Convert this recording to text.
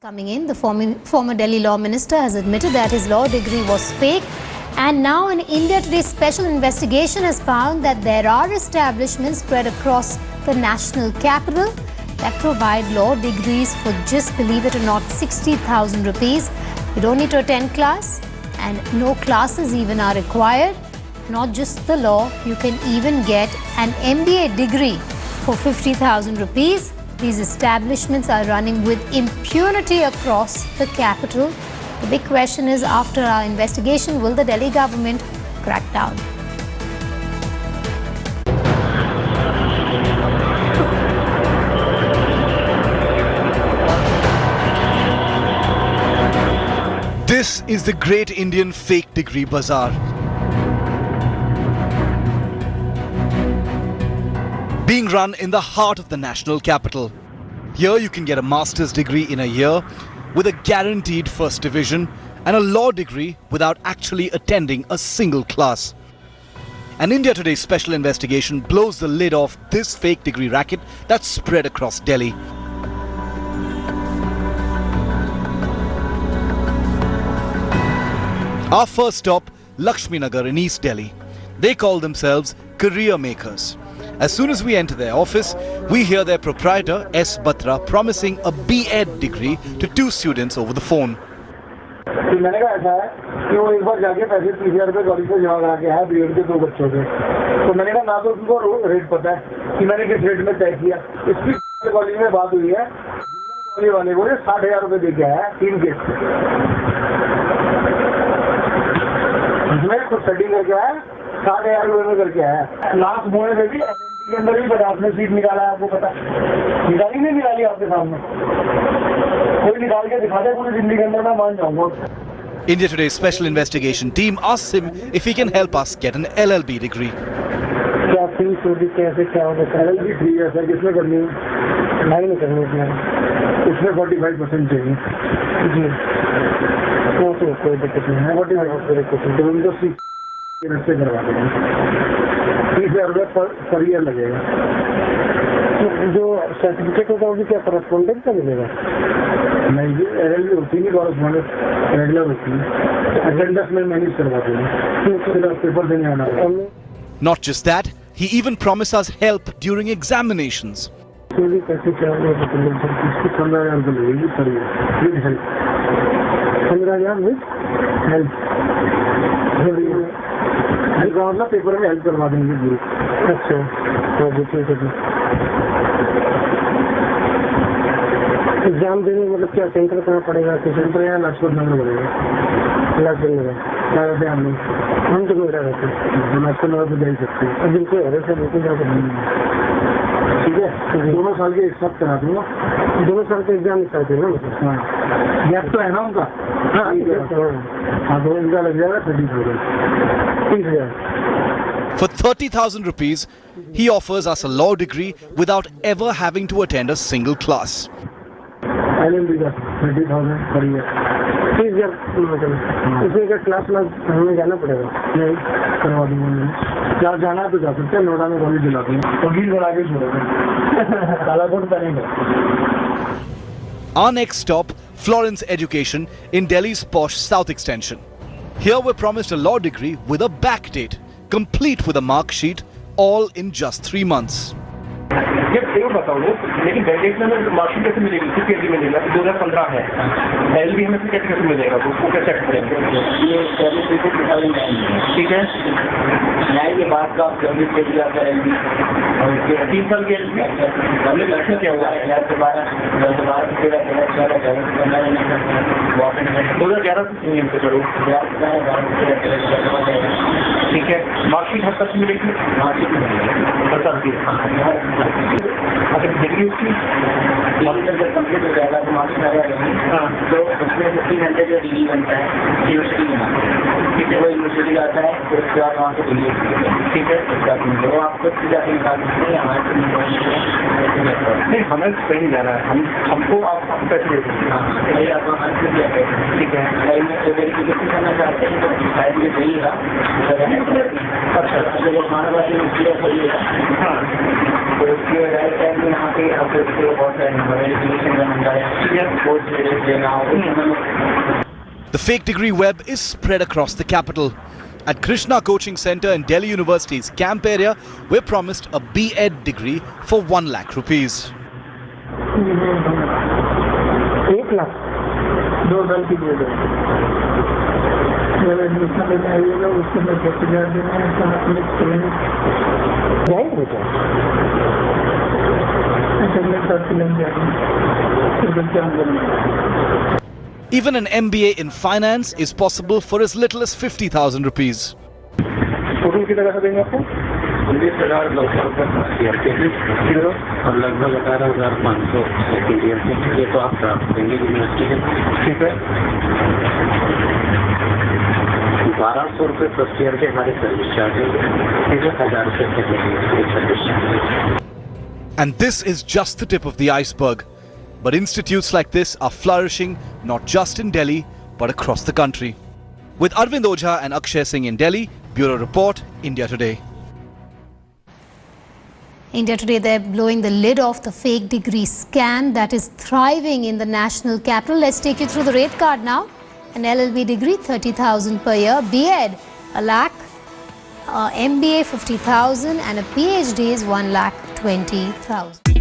Coming in, the former Delhi law minister has admitted that his law degree was fake, and now an India Today special investigation has found that there are establishments spread across the national capital that provide law degrees for just, believe it or not, 60,000 rupees. You don't need to attend class, and no classes even are required. Not just the law, you can even get an MBA degree for 50,000 rupees. These establishments are running with impunity across the capital. The big question is, after our investigation, will the Delhi government crack down? This is the great Indian fake degree bazaar. Being run in the heart of the national capital. Here you can get a master's degree in a year with a guaranteed first division and a law degree without actually attending a single class. An India Today special investigation blows the lid off this fake degree racket that's spread across Delhi. Our first stop, Lakshmi Nagar in East Delhi. They call themselves career makers. As soon as we enter their office, we hear their proprietor, S. Batra, promising a B.Ed degree to two students over the phone. मैंने कहा ऐसा है कि वो एक बार जाके पैसे 30,000 रुपए कॉलेज से जमा करा के आया बीएड के 2 बच्चों के। तो मैंने कहा ना तो उनको रेट पता है कि मैंने किस रेट में तय किया। इसकी कॉलेज में बात हुई है, कॉलेज वाले को 60,000 रुपए दे के आया 3 किस्त। इसमें खुद सेटिंग करके आया, 60,000 रुपए में करके आया। लास्ट मोए में भी के अंदर भी 50 में सीट निकाला है, आपको पता निकाली नहीं निकाली आपके सामने, कोई निकाल के दिखा दे पूरी जिंदगी के अंदर मैं मान जाऊंगा। India Today's special investigation team asks him if he can help us get an LLB degree. क्या फीस होगी, कैसे क्या होगा? LLB फ्री है सर, किसमें करनी है? नहीं करनी है इसमें 45% चाहिए जी। तो कोई दिक्कत नहीं है, 45% तो उनको से करवा देंगे, 30,000 रुपये पर ईयर लगेगा। जो सर्टिफिकेट होगा वो भी क्या करस्पॉन्डेंस का मिलेगा? नहीं जी, LLB होती नहीं, करस्पॉन्डेंस रेगुलर होती है। अटेंडेंस में मैनेज करवा देंगे, पेपर देने आना है। Not just that, he even promised us help during examinations. कैसे क्या होगा? 15,000 रुपये लगेगी per year with help. 15,000 with help, मतलब पेपर में हेल्प करवा देंगे पूरी। अच्छा, एग्जाम देने मतलब क्या सेंटर कहाँ पड़ेगा? सेंटर यहाँ लाजपत नगर पड़ेगा। लाजपत नगर क्या रहते हैं हम तो मेरा रहते हैं, लाजपत नगर पर जा ही सकते हैं। अब जिनको है सर बिल्कुल जा सकते हैं। ठीक है, 2 साल के एक साथ करा दूंगा, 2 साल के एग्जाम एक साथ है ना। हाँ, गैप तो है ना उनका। हाँ, तो इनका लग जाएगा 30,000। For 30,000 rupees, he offers us a law degree without ever having to attend a single class. LLB का 30,000 पर ईयर, 30,000 इसमें क्या क्लास हमें जाना पड़ेगा? नहीं, करवा दूंगा मैं। क्या जाना है तो जा सकते हैं, नोएडा में कॉलेज दिला दूंगा, वकील बना के छोड़ेगा, काला कोट पहनेगा। Our next stop, Florence Education in Delhi's posh South Extension. Here we're promised a law degree with a back date, complete with a mark sheet, all in just 3 months. ये जरूर बताऊँ, लेकिन ग्रेजुएट में marksheet कैसे मिलेगी? किस year की मिलेगा? 2015 है, LLB हमें फिर कैसे मिलेगा? उसको कैसे चेक करेंगे? ठीक है, न्याय के बाद का 3 साल की LLB हमने लक्ष्य क्या हुआ? 2011 से नियम से करो। ठीक है, मार्कशीट हर तक मिलेगी? बता दी। अगर डिग्री उसकी जब कंप्लीट हो जाएगा तो मार्क्स आ जाएगा, तो उसमें 15 घंटे जो डिग्री बनता है यूनिवर्सिटी में, ठीक है, वो यूनिवर्सिटी का आता है, फिर उसके बाद वहाँ से डिग्री, ठीक है, वो आपको जाके निकाल सकते हैं। नहीं, हमें कहीं जाना है, हमको आप पहले आपको हर दिया है, ठीक है। अगर मैं वेरिफिकेशन करना चाहते हैं तो शायद ये चाहिएगा। अच्छा, अगर हमारे पास ये क्लियर करिएगा, हाँ, तो उसके राइट साइड में यहाँ पे आपको बहुत सारे नंबर वेरिफिकेशन का नंबर है, कोर्स देना हो। The fake degree web is spread across the capital. At Krishna Coaching Center in Delhi University's camp area, we're promised a B.Ed degree for 1 lakh rupees. 1 lakh 2 साल की दे दो। जब एडमिशन लेने आइएगा उसके में 10,000 देना है, साथ में ट्रेनिंग जाएगी बेटा। अच्छा, मैं साथ लेने जाएंगे, फिर क्या करना। Even an MBA in finance is possible for as little as 50,000 rupees. Total कितना पैसा देंगे आपको? 19,900 रुपये फर्स्ट ईयर के और लगभग 18,500 सेकेंड ईयर के। ये तो आप प्राप्त करेंगे यूनिवर्सिटी से, ठीक है। 1,200 रुपये फर्स्ट ईयर के हमारे सर्विस चार्जेस, ठीक है। 1,000 रुपये सेकेंड ईयर के service charges. And this is just the tip of the iceberg. But institutes like this are flourishing not just in Delhi but across the country. With Arvind Ojha and Akshay Singh in Delhi, Bureau Report, India Today. India Today, they're blowing the lid off the fake degree scam that is thriving in the national capital. Let's take you through the rate card now. An LLB degree, 30,000 per year. B.Ed, 1 lakh. MBA, 50,000. And a PhD is 1,20,000.